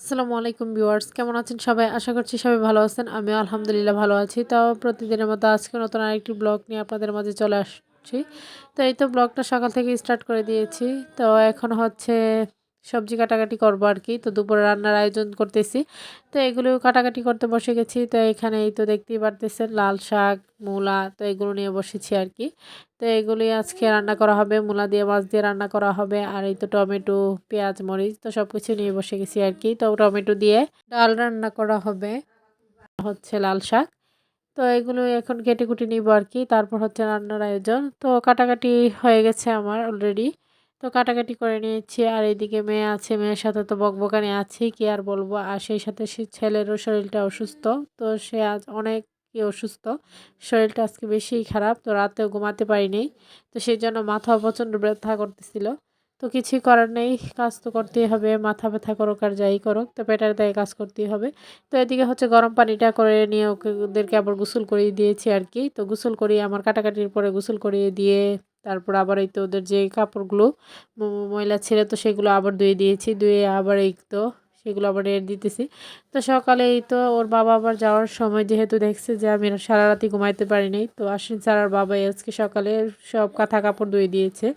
আসসালামু আলাইকুম ভিউয়ার্স, কেমন আছেন সবাই? আশা করছি সবাই ভালো আছেন। আমিও আলহামদুলিল্লাহ ভালো আছি। তো প্রতিদিনের মতো আজকে নতুন আরেকটি ব্লগ নিয়ে আপনাদের মাঝে চলে আসছি। তো এই তো ব্লগটা সকাল থেকে স্টার্ট করে দিয়েছি। তো এখন হচ্ছে সবজি কাটাকাটি করবো আর কি। তো দুপুরে রান্নার আয়োজন করতেছি। তো এগুলো কাটাকাটি করতে বসে গেছি। তো এখানে এই তো দেখতেই পারতেছেন লাল শাক, মূলা, তো এগুলো নিয়ে বসেছি আর কি। তো এগুলি আজকে রান্না করা হবে, মূলা দিয়ে মাছ দিয়ে রান্না করা হবে। আর এই তো টমেটো, পেঁয়াজ, মরিচ, তো সবকিছু নিয়ে বসে গেছি আর কি। তো টমেটো দিয়ে ডাল রান্না করা হবে, হচ্ছে লাল শাক। তো এগুলো এখন কেটে কুটে নিব আর কি। তারপর হচ্ছে রান্নার আয়োজন। তো কাটাকাটি হয়ে গেছে আমার অলরেডি। তো কাটাকাটি করে নিয়েছি। আর এইদিকে মেয়ে আছে, মেয়ের সাথে তো বকবকানি আছেই, কি আর বলবো। আর সেই সাথে সে ছেলেরও শরীরটা অসুস্থ। তো সে আজ অনেক অসুস্থ, শরীরটা আজকে বেশিই খারাপ। তো রাতেও ঘুমাতে পারিনি। তো সেই জন্য মাথাও প্রচণ্ড ব্যথা করতেছিল। তো কিছুই করার নেই, কাজ তো করতেই হবে, মাথা ব্যথা করুক আর যাই করুক, তো পেটের দায়ে কাজ করতেই হবে। তো এদিকে হচ্ছে গরম পানিটা করে নিয়ে ওদেরকে আবার গোসল করিয়ে দিয়েছি আর কি। তো গোসল করিয়ে আমার কাটাকাটির পরে গোসল করিয়ে দিয়ে তারপর আবার এই তো ওদের যে কাপড়গুলো ময়লা ছিল, তো সেগুলো আবার ধুয়ে দিয়েছি। ধুয়ে আবার এই তো সেগুলো আবার রেড়ে দিতেছি। তো সকালে এই তো ওর বাবা আবার যাওয়ার সময় যেহেতু দেখছে যে আমি সারা রাতি ঘুমাইতে পারিনি, তো আশ্বিন স্যার বাবাই আজকে সকালে সব কাঁথা কাপড় ধুয়ে দিয়েছে।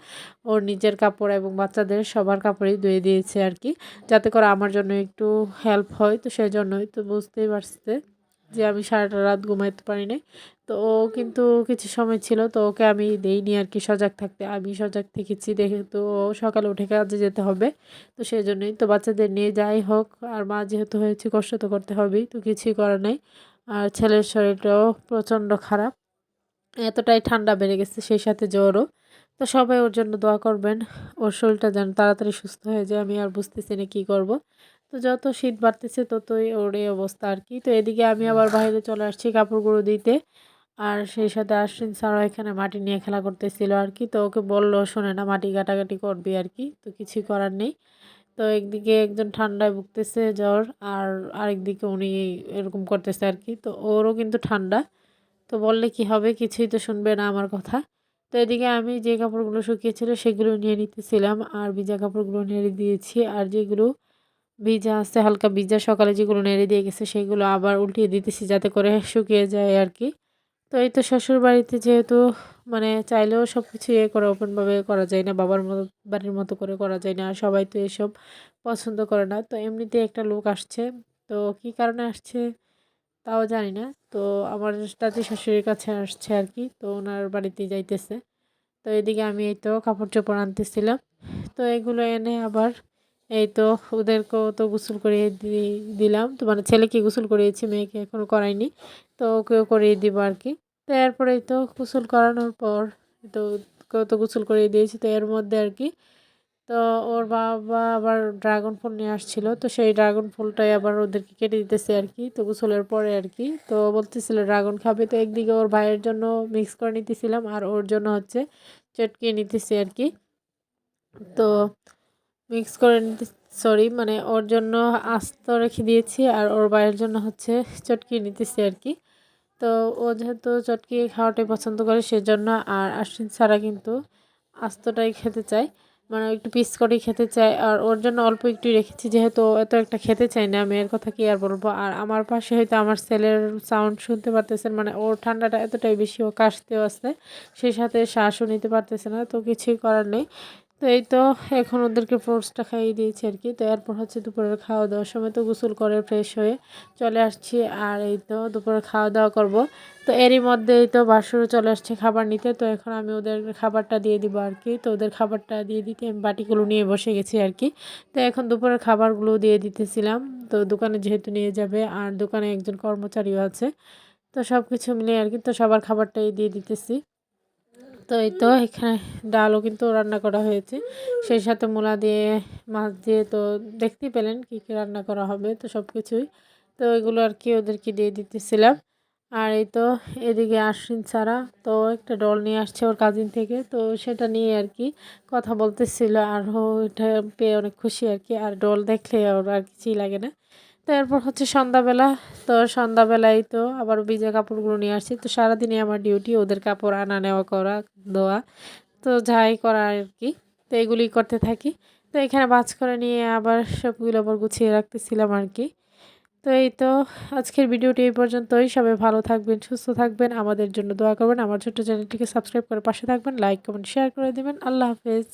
ওর নিজের কাপড় এবং বাচ্চাদের সবার কাপড়ই ধুয়ে দিয়েছে আর কি, যাতে করে আমার জন্য একটু হেল্প হয়। তো সেই জন্যই তো বুঝতেই পারছে যে আমি সারাটা রাত ঘুমাইতে পারি নাই। তো ও কিন্তু কিছু সময় ছিল, তো ওকে আমি দেইনি আর কি সজাগ থাকতে, আমি সজাগ থেকেছি দেখে। তো ও সকালে উঠে কাজে যেতে হবে, তো সেই জন্যই তো বাচ্চাদের নিয়ে যাই হোক। আর মা যেহেতু হয়েছে, কষ্ট তো করতে হবেই, তো কিছুই করার নাই। আর ছেলের শরীরটাও প্রচণ্ড খারাপ, এতটাই ঠান্ডা বেড়ে গেছে, সেই সাথে জ্বরও। তো সবাই ওর জন্য দোয়া করবেন, ওর শরীরটা যেন তাড়াতাড়ি সুস্থ হয়ে যায়। আমি আর বুঝতেছি না কী করব। তো যত শীত বাড়তেছে ততই ওর এই অবস্থা আর কি। তো এদিকে আমি আবার বাইরে চলে আসছি কাপড়গুলো দিতে। আর সেই সাথে আশ্বিন স্যারও এখানে মাটি নিয়ে খেলা করতেছিল আর কি। তো ওকে বললো, শোনে না, মাটি কাটাকাটি করবি আর কি। তো কিছুই করার নেই। তো একদিকে একজন ঠান্ডায় ভুগতেছে, জ্বর, আর আরেকদিকে উনি এরকম করতেছে আর কি। তো ওরও কিন্তু ঠান্ডা। তো বললে কি হবে, কিছুই তো শুনবে না আমার কথা। তো এদিকে আমি যে কাপড়গুলো শুকিয়েছিল সেগুলো নিয়ে নিতেছিলাম, আর ভিজা কাপড়গুলো নেড়ে দিয়েছি। আর যেগুলো ভিজা আছে, হালকা ভিজা, সকালে যেগুলো নেড়ে দিয়ে গেছে সেগুলো আবার উল্টিয়ে দিতেছি যাতে করে শুকিয়ে যায় আর কি। তো এই তো শ্বশুর বাড়িতে যেহেতু মানে চাইলেও সব কিছু করে ওপেনভাবে করা যায় না, বাবার মতো বাড়ির মতো করে করা যায় না। আর সবাই তো এসব পছন্দ করে না। তো এমনিতে একটা লোক আসছে, তো কী কারণে আসছে তাও জানি না। তো আমার দাদি শাশুড়ির কাছে আসছে আর কি, তো ওনার বাড়িতে যাইতেছে। তো এদিকে আমি এই তো কাপড় চোপড় আনতেছিলাম। তো এগুলো এনে আবার এই তো ওদেরকেও তো গোসল করিয়ে দিলাম। তো মানে ছেলেকে গোসল করিয়েছি, মেয়েকে এখনও করাইনি। তো ওকেও করিয়ে দিব আর কি। তো এরপরেই তো গোসল করানোর পর তো ওকেও তো গোসল করিয়ে দিয়েছি। তো এর মধ্যে আর কি, তো ওর বাবা আবার ড্রাগন ফল নিয়ে আসছিল, তো সেই ড্রাগন ফলটাই আবার ওদেরকে কেটে দিতেছে আর কি। তো গোসলের পরে আর কি, তো বলতেছিল ড্রাগন খাবে। তো একদিকে ওর ভাইয়ের জন্য মিক্স করে নিতেছিলাম, আর ওর জন্য হচ্ছে চটকিয়ে নিতেছি আর কি। তো মিক্স করে নিতে, সরি মানে ওর জন্য আস্ত রেখে দিয়েছি, আর ওর ভাইয়ের জন্য হচ্ছে চটকিয়ে নিতেছি আর কি। তো ও যেহেতু চটকিয়ে খাওয়াটাই পছন্দ করে সেজন্য, আর আশ্বিন ছাড়া কিন্তু আস্তটাই খেতে চায়, মানে একটু পিস করেই খেতে চায়। আর ওর জন্য অল্প একটু রেখেছি, যেহেতু এত একটা খেতে চায় না, মেয়ের কথা কি আর বলবো। আর আমার পাশে হয়তো আমার ছেলের সাউন্ড শুনতে পারতেছেন, মানে ওর ঠান্ডাটা এতটাই বেশি, ও কাশতেও আসছে, সেই সাথে শ্বাসও নিতে পারতেছে না। তো কিছুই করার নেই। তো এই তো এখন ওদেরকে ফ্রুটসটা খাইয়ে দিয়েছি আর কি। তো এরপর হচ্ছে দুপুরের খাওয়া দাওয়ার সময় তো গোসল করে ফ্রেশ হয়ে চলে আসছি। আর এই তো দুপুরে খাওয়া দাওয়া করব। তো এরই মধ্যে এই তো বাসুরও চলে আসছে খাবার নিতে। তো এখন আমি ওদের খাবারটা দিয়ে দিব আর কি। তো ওদের খাবারটা দিয়ে দিতে আমি বাটিগুলো নিয়ে বসে গেছি আর কি। তো এখন দুপুরের খাবারগুলো দিয়ে দিতেছিলাম। তো দোকানে যেহেতু নিয়ে যাবে, আর দোকানে একজন কর্মচারীও আছে, তো সব কিছু মিলিয়ে আর কি। তো সবার খাবারটাই দিয়ে দিতেছি। তো এই তো এখানে ডালও কিন্তু রান্না করা হয়েছে, সেই সাথে মূলা দিয়ে মাছ দিয়ে। তো দেখতেই পেলেন কী কী রান্না করা হবে, তো সব কিছুই তো এগুলো আর কি ওদেরকে দিয়ে দিতেছিলাম। আর এই তো এদিকে আশ্বিন ছাড়া তো একটা ডল নিয়ে আসছে ওর কাজিন থেকে, তো সেটা নিয়ে আর কি কথা বলতেছিল। আর ওটা পেয়ে অনেক খুশি আর কি। আর ডল দেখলে ওর আর কিছুই লাগে না। তো এরপর হচ্ছে সন্ধ্যাবেলা। তো সন্ধ্যাবেলায় তো আবার ভিজা কাপড়গুলো নিয়ে আসছি। তো সারাদিনই আমার ডিউটি ওদের কাপড় আনা নেওয়া করা, ধোয়া, তো যাই করা আর কি। তো এগুলি করতে থাকি। তো তো এখানে ভাঁজ করে নিয়ে আবার সবগুলো আবার গুছিয়ে রাখতেছিলাম আর কি। তো এই তো আজকের ভিডিওটি এই পর্যন্তই। সবাই ভালো থাকবেন, সুস্থ থাকবেন, আমাদের জন্য দোয়া করবেন। আমার ছোট্ট চ্যানেলটিকে সাবস্ক্রাইব করে পাশে থাকবেন, লাইক কমেন্ট শেয়ার করে দিবেন। আল্লাহ হাফেজ।